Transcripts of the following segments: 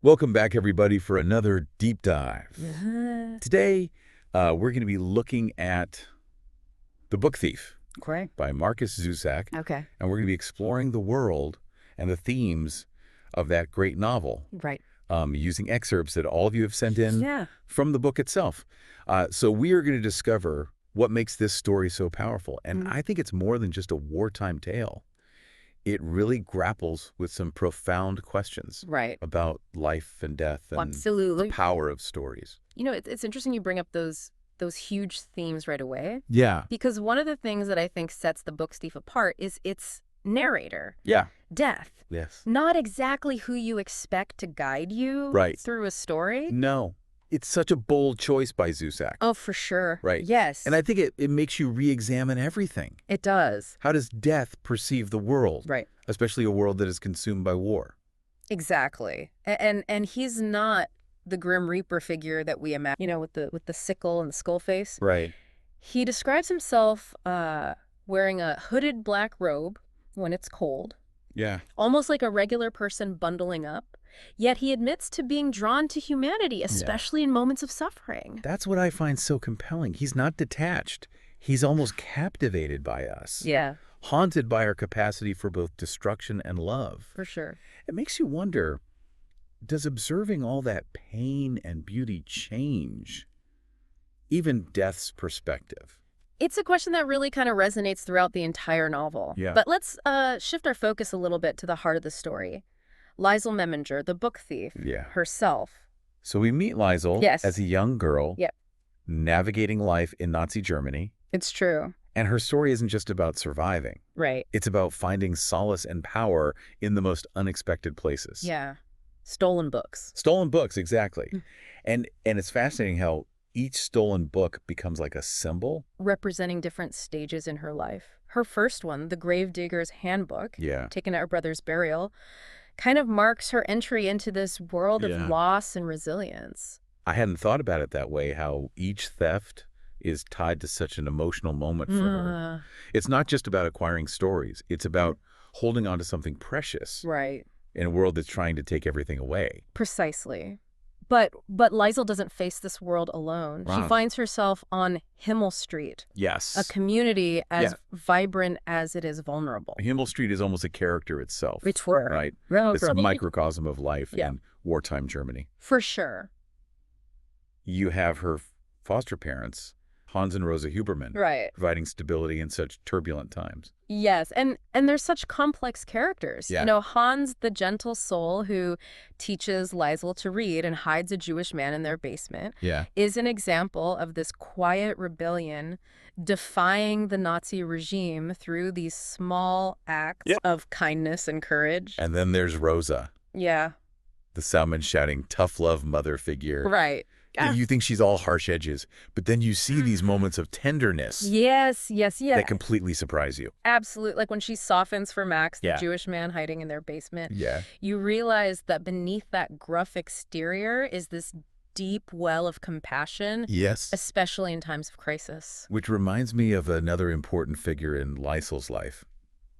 Welcome back, everybody, for another deep dive. Today, we're going to be looking at The Book Thief Correct. by Markus Zusak, Okay. and we're going to be exploring the world and the themes of that great novel, Right. using excerpts that all of you have sent in from the book itself. So we are going to discover what makes this story so powerful, and I think it's more than just a wartime tale. It really grapples with some profound questions Right. about life and death and Absolutely. the power of stories. You know, it's interesting you bring up those huge themes right away, Yeah. because one of the things that I think sets The Book Thief apart is its narrator, Yeah. death. Yes. Not exactly who you expect to guide you Right. through a story. No. It's such a bold choice by Zusak. Oh, for sure. Right. Yes. And I think it makes you re-examine everything. It does. How does death perceive the world? Right. Especially a world that is consumed by war. Exactly. And he's not the Grim Reaper figure that we imagine, you know, with the sickle and the skull face. Right. He describes himself wearing a hooded black robe when it's cold, Yeah. almost like a regular person bundling up, yet he admits to being drawn to humanity, especially in moments of suffering. That's what I find so compelling. He's not detached. He's almost captivated by us. Yeah, Haunted by our capacity for both destruction and love. for sure. It makes you wonder, does observing all that pain and beauty change even death's perspective? It's a question that really kind of resonates throughout the entire novel. Yeah. But let's shift our focus a little bit to the heart of the story. Liesel Meminger, the book thief, herself. So we meet Liesel as a young girl navigating life in Nazi Germany. It's true. And her story isn't just about surviving. Right. It's about finding solace and power in the most unexpected places. Yeah. Stolen books. Stolen books, exactly. And it's fascinating how each stolen book becomes like a symbol. Representing different stages in her life. Her first one, The Gravedigger's Handbook, taken at her brother's burial, kind of marks her entry into this world of loss and resilience. I hadn't thought about it that way, how each theft is tied to such an emotional moment for her. It's not just about acquiring stories. It's about holding on to something precious. Right. In a world that's trying to take everything away. Precisely. But Liesel doesn't face this world alone. She finds herself on Himmel Street. Yes. A community as vibrant as it is vulnerable. Himmel Street is almost a character itself. It's true. Right. Well, it's a microcosm of life in wartime Germany. For sure. You have her foster parents, Hans and Rosa Hubermann, providing stability in such turbulent times. Yes, and they're such complex characters. Yeah. You know, Hans, the gentle soul who teaches Liesel to read and hides a Jewish man in their basement, is an example of this quiet rebellion defying the Nazi regime through these small acts of kindness and courage. And then there's Rosa. Yeah. The Salmon shouting, tough love mother figure. Right. You think she's all harsh edges, but then you see these moments of tenderness. Yes. That completely surprise you. Absolutely. Like when she softens for Max, the Jewish man hiding in their basement. You realize that beneath that gruff exterior is this deep well of compassion. Yes. Especially in times of crisis. Which reminds me of another important figure in Liesel's life,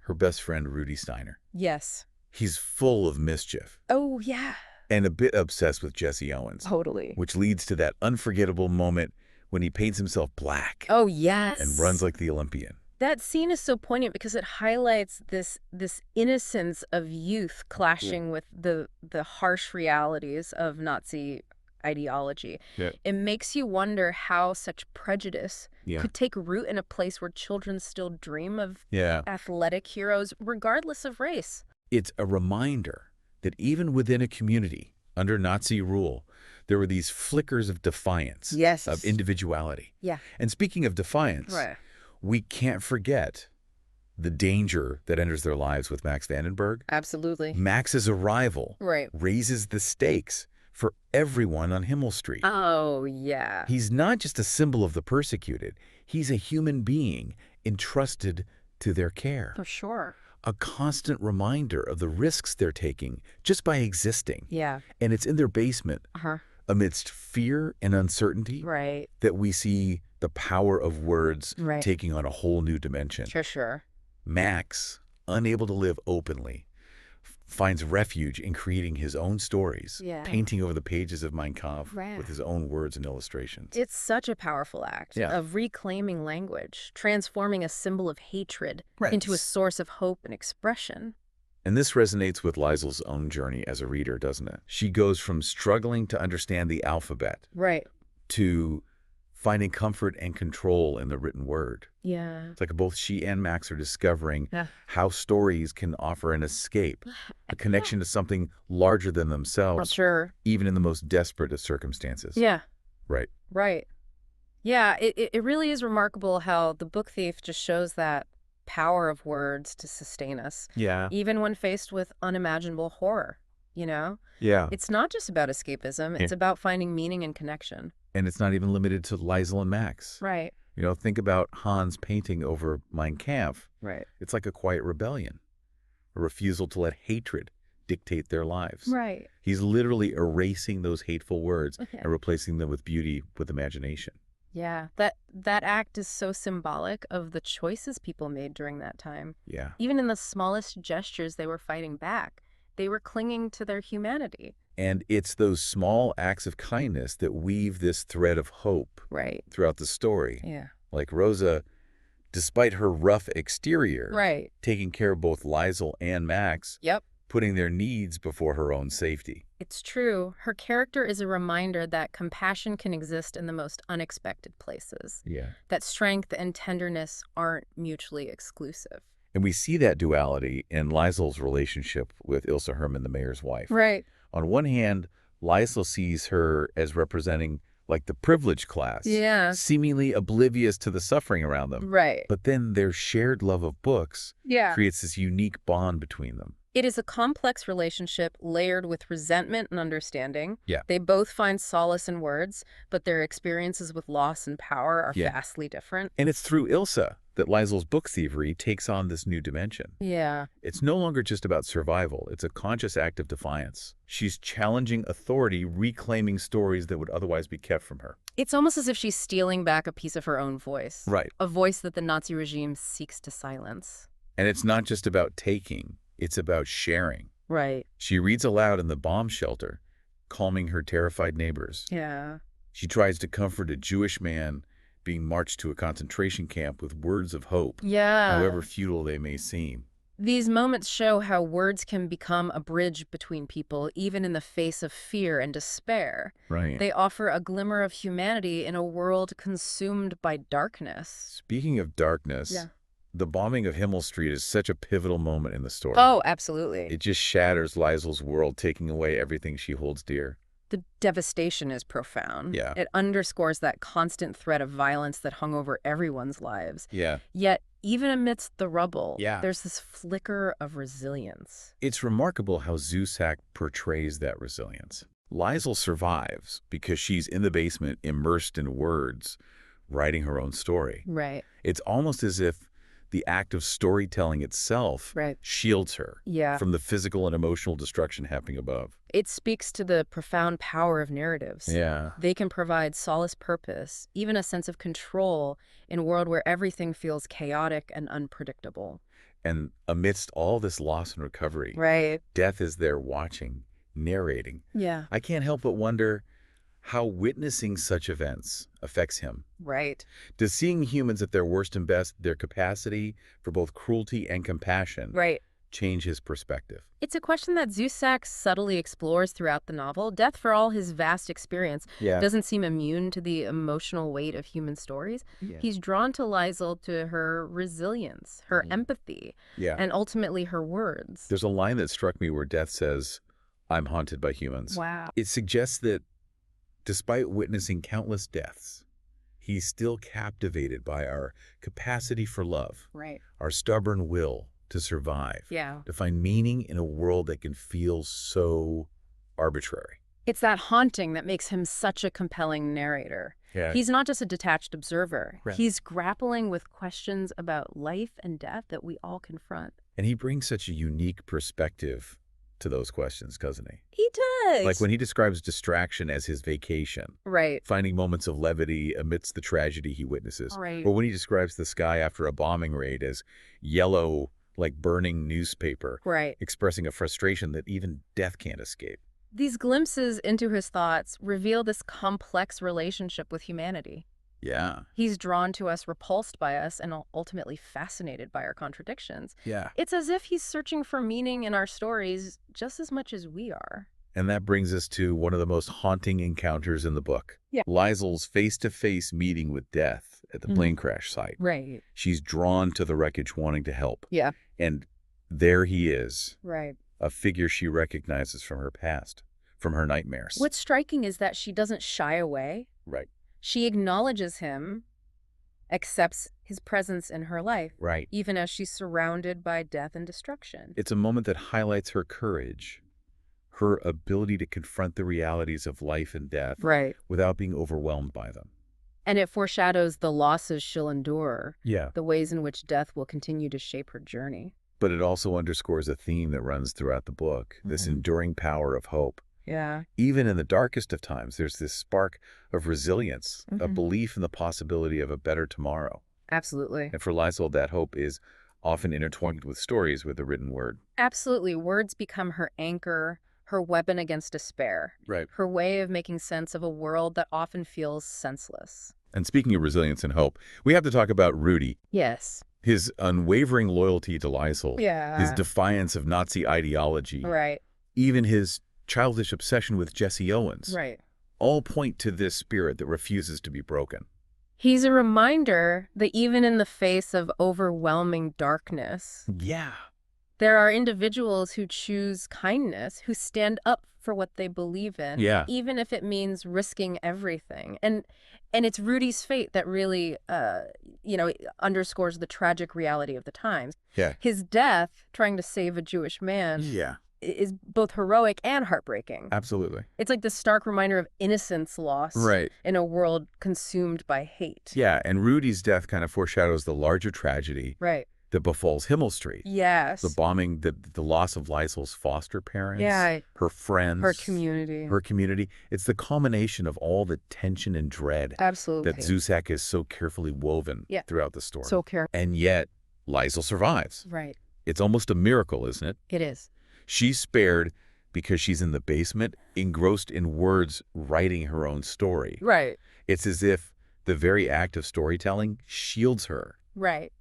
her best friend, Rudy Steiner. Yes. He's full of mischief. Oh, yeah. And a bit obsessed with Jesse Owens. Totally. Which leads to that unforgettable moment when he paints himself black. Oh, yes. And runs like the Olympian. That scene is so poignant because it highlights this innocence of youth clashing with the harsh realities of Nazi ideology. It makes you wonder how such prejudice could take root in a place where children still dream of athletic heroes, regardless of race. It's a reminder that even within a community under Nazi rule, there were these flickers of defiance, of individuality. And speaking of defiance, we can't forget the danger that enters their lives with Max Vandenburg. Absolutely. Max's arrival raises the stakes for everyone on Himmel Street. Oh, yeah. He's not just a symbol of the persecuted. He's a human being entrusted to their care. For sure. A constant reminder of the risks they're taking just by existing. Yeah. And it's in their basement, amidst fear and uncertainty, that we see the power of words taking on a whole new dimension. For sure. Max, unable to live openly, finds refuge in creating his own stories, painting over the pages of Mein Kampf with his own words and illustrations. It's such a powerful act of reclaiming language, transforming a symbol of hatred into a source of hope and expression. And this resonates with Liesel's own journey as a reader, doesn't it? She goes from struggling to understand the alphabet to finding comfort and control in the written word. It's like both she and Max are discovering how stories can offer an escape, a connection to something larger than themselves, even in the most desperate of circumstances. Right. Yeah, it really is remarkable how The Book Thief just shows that power of words to sustain us, even when faced with unimaginable horror, you know? It's not just about escapism, it's about finding meaning and connection. And it's not even limited to Liesel and Max. You know, think about Hans painting over Mein Kampf. It's like a quiet rebellion, a refusal to let hatred dictate their lives. He's literally erasing those hateful words and replacing them with beauty, with imagination. Yeah, that act is so symbolic of the choices people made during that time. Even in the smallest gestures, they were fighting back. They were clinging to their humanity. And it's those small acts of kindness that weave this thread of hope throughout the story. Like Rosa, despite her rough exterior, taking care of both Liesel and Max, putting their needs before her own safety. It's true. Her character is a reminder that compassion can exist in the most unexpected places. That strength and tenderness aren't mutually exclusive. And we see that duality in Liesel's relationship with Ilse Hermann, the mayor's wife. On one hand, Liesel sees her as representing like the privileged class, seemingly oblivious to the suffering around them. But then their shared love of books creates this unique bond between them. It is a complex relationship layered with resentment and understanding. They both find solace in words, but their experiences with loss and power are vastly different. And it's through Ilse that Liesel's book thievery takes on this new dimension. It's no longer just about survival. It's a conscious act of defiance. She's challenging authority, reclaiming stories that would otherwise be kept from her. It's almost as if she's stealing back a piece of her own voice. A voice that the Nazi regime seeks to silence. And it's not just about taking. It's about sharing. She reads aloud in the bomb shelter, calming her terrified neighbors. She tries to comfort a Jewish man being marched to a concentration camp with words of hope, however futile they may seem. These moments show how words can become a bridge between people, even in the face of fear and despair. They offer a glimmer of humanity in a world consumed by darkness. Speaking of darkness, the bombing of Himmel Street is such a pivotal moment in the story. Oh, absolutely. It just shatters Liesel's world, taking away everything she holds dear. The devastation is profound. It underscores that constant threat of violence that hung over everyone's lives. Yet, even amidst the rubble, there's this flicker of resilience. It's remarkable how Zusak portrays that resilience. Liesel survives because she's in the basement, immersed in words, writing her own story. It's almost as if the act of storytelling itself shields her from the physical and emotional destruction happening above. It speaks to the profound power of narratives. They can provide solace, purpose, even a sense of control in a world where everything feels chaotic and unpredictable. And amidst all this loss and recovery, death is there watching, narrating. I can't help but wonder how witnessing such events affects him. Does seeing humans at their worst and best, their capacity for both cruelty and compassion, change his perspective? It's a question that Zusak subtly explores throughout the novel. Death, for all his vast experience, doesn't seem immune to the emotional weight of human stories. He's drawn to Liesel to her resilience, her empathy, and ultimately her words. There's a line that struck me where Death says, "I'm haunted by humans." It suggests that despite witnessing countless deaths, he's still captivated by our capacity for love, our stubborn will to survive, to find meaning in a world that can feel so arbitrary. It's that haunting that makes him such a compelling narrator. He's not just a detached observer. He's grappling with questions about life and death that we all confront. And he brings such a unique perspective to those questions, doesn't he? He does. Like when he describes distraction as his vacation. Finding moments of levity amidst the tragedy he witnesses. Or when he describes the sky after a bombing raid as yellow like burning newspaper, Right. expressing a frustration that even death can't escape. These glimpses into his thoughts reveal this complex relationship with humanity. Yeah. He's drawn to us, repulsed by us, and ultimately fascinated by our contradictions. Yeah. It's as if he's searching for meaning in our stories just as much as we are. And that brings us to one of the most haunting encounters in the book. Yeah. Liesel's face-to-face meeting with death at the plane crash site. Right. She's drawn to the wreckage wanting to help. Yeah. And there he is. Right. A figure she recognizes from her past, from her nightmares. What's striking is that she doesn't shy away. Right. She acknowledges him, accepts his presence in her life. Right. Even as she's surrounded by death and destruction. It's a moment that highlights her courage, her ability to confront the realities of life and death without being overwhelmed by them. And it foreshadows the losses she'll endure, Yeah. the ways in which death will continue to shape her journey. But it also underscores a theme that runs throughout the book, this enduring power of hope. Yeah. Even in the darkest of times, there's this spark of resilience, a belief in the possibility of a better tomorrow. Absolutely. And for Liesel, that hope is often intertwined with stories with the written word. Absolutely. Words become her anchor, her weapon against despair. Right. Her way of making sense of a world that often feels senseless. And speaking of resilience and hope, we have to talk about Rudy. Yes. His unwavering loyalty to Liesel. Yeah. His defiance of Nazi ideology. Right. Even his childish obsession with Jesse Owens. Right. All point to this spirit that refuses to be broken. He's a reminder that even in the face of overwhelming darkness, there are individuals who choose kindness, who stand up for what they believe in, even if it means risking everything. And it's Rudy's fate that really, underscores the tragic reality of the times. Yeah. His death, trying to save a Jewish man, is both heroic and heartbreaking. Absolutely. It's like the stark reminder of innocence lost in a world consumed by hate. Yeah, and Rudy's death kind of foreshadows the larger tragedy that befalls Himmel Street. Yes. The bombing, the loss of Liesel's foster parents, her friends. Her community. It's the culmination of all the tension and dread that Zusak is so carefully woven throughout the story. So careful. And yet, Liesel survives. Right. It's almost a miracle, isn't it? It is. She's spared because she's in the basement, engrossed in words, writing her own story. Right. It's as if the very act of storytelling shields her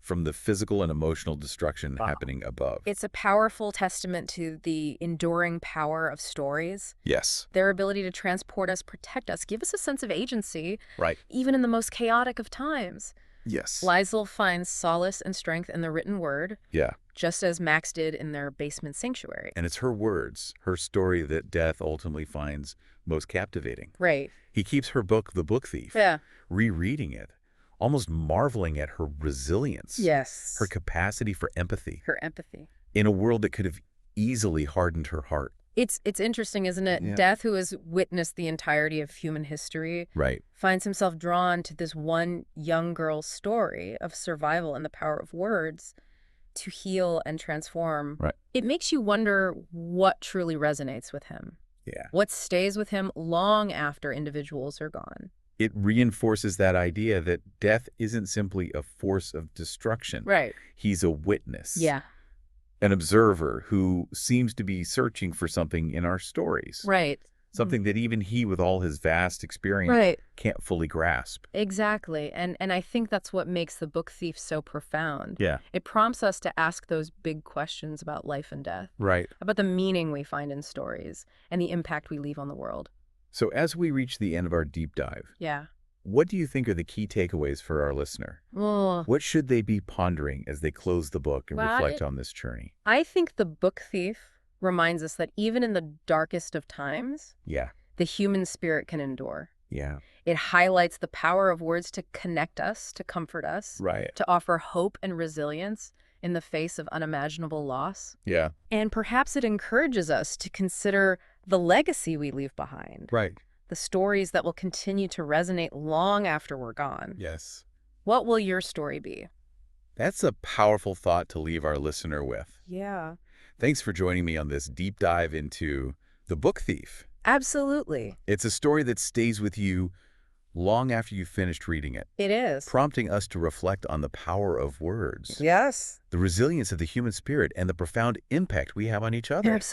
from the physical and emotional destruction happening above. It's a powerful testament to the enduring power of stories. Yes. Their ability to transport us, protect us, give us a sense of agency, Right. even in the most chaotic of times. Yes. Liesel finds solace and strength in the written word. Yeah. Just as Max did in their basement sanctuary. And it's her words, her story that death ultimately finds most captivating. Right. He keeps her book, The Book Thief, rereading it, almost marveling at her resilience. Yes. Her capacity for empathy. Her empathy. In a world that could have easily hardened her heart. It's interesting, isn't it? Yeah. Death, who has witnessed the entirety of human history, finds himself drawn to this one young girl's story of survival and the power of words to heal and transform. Right. It makes you wonder what truly resonates with him. Yeah. What stays with him long after individuals are gone. It reinforces that idea that death isn't simply a force of destruction. Right. He's a witness. Yeah. An observer who seems to be searching for something in our stories. Right. Something that even he, with all his vast experience, can't fully grasp. Exactly. And I think that's what makes The Book Thief so profound. Yeah. It prompts us to ask those big questions about life and death. Right. About the meaning we find in stories and the impact we leave on the world. So as we reach the end of our deep dive, what do you think are the key takeaways for our listener? What should they be pondering as they close the book and reflect on this journey? I think The Book Thief reminds us that even in the darkest of times, the human spirit can endure. Yeah. It highlights the power of words to connect us, to comfort us, to offer hope and resilience in the face of unimaginable loss. Yeah. And perhaps it encourages us to consider the legacy we leave behind. Right. The stories that will continue to resonate long after we're gone. Yes. What will your story be? That's a powerful thought to leave our listener with. Yeah. Thanks for joining me on this deep dive into The Book Thief. Absolutely. It's a story that stays with you long after you finished reading it. It is. Prompting us to reflect on the power of words. Yes. The resilience of the human spirit and the profound impact we have on each other. Absolutely.